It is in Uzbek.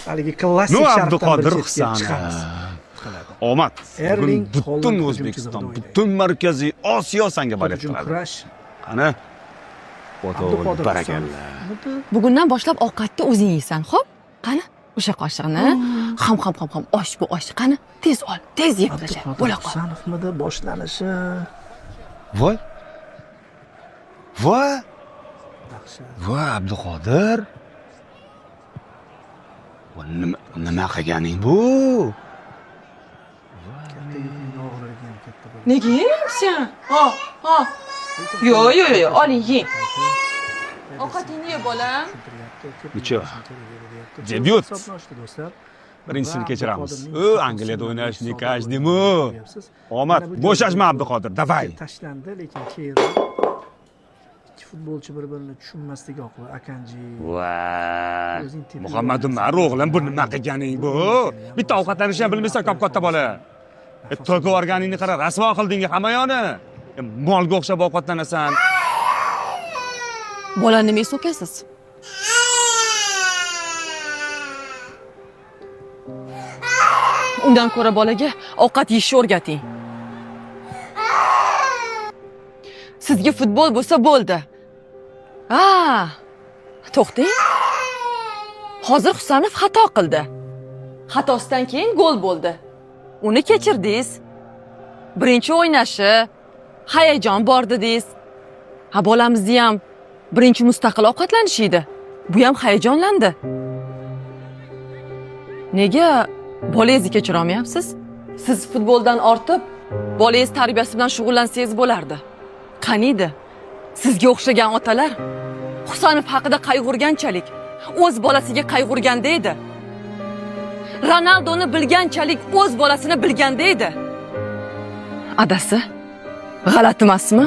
haligi klassik No sharqdan Abduqodir bir chetga Husan. chiqamiz. Omad. Erling Bugun butun Haaland O'zbekiston, hujumchida o'ynaydi. butun Markaziy Osiyo sanga balet Hujum qiladi. kurash. Qani? Foto Abduqodir barakalla. Husanov. Bugundan boshlab ovqatni o'zing yeysan, xo'p? Qani? O'sha qoshiqni ham osh bu osh. Qani? Tez ol, tez yeb tasha. Abduqodir Bo'la qol. Husanovmidi boshlanishi? Voy. Voy. Dahshat. Voy Abduqodir. Nima qilganing bu? Katta yukning og'irligi ham katta bo'ldi. Nega yeyapsan? Ha. Yo, oling yeng. Ovqatingni ye bolam. Necha? Debyut. Hisobnoshdi do'stlar. Birinchisini kechiramiz. Angliyada o'ynash nikajdimu. Omad, bo'shashma Abduqodir, davay. Tashlandi, lekin keyinroq ikki futbolchi bir-birini tushunmasligi oqibatida Akanji Voy. Muhammad Umar o'g'lim, bu nima qilganing bu? Bitta ovqatlanishni ham bilmaysan, katta bola. To'yga borganingni qara, rasvo qilding hammayoni. Molga o'xshab ovqatlanasan. Bolani nima so'kasiz? Undan ko'ra bolaga ovqat yeyishni o'rgating. Sizga futbol bo'lsa bo'ldi. To'xtang. Hozir Husanov xato qildi. Xatosidan keyin gol bo'ldi. Uni kechirdingiz. Birinchi o'ynashi, hayajon bor dedingiz. Bolamizni ham birinchi mustaqil ovqatlanish edi. Bu ham hayajonlandi. Nega bolangizni kechira olmayapsiz? Siz futboldan ortib, bolangiz tarbiyasi bilan shug'ullansangiz bo'lardi. Qaniydi? Sizga o'xshagan otalar Husanov haqida qayg'urganchalik o'z bolasiga qayg'urganda edi. Ronaldoni bilganchalik o'z bolasini bilganda edi. Adasi, g'alati emasmi?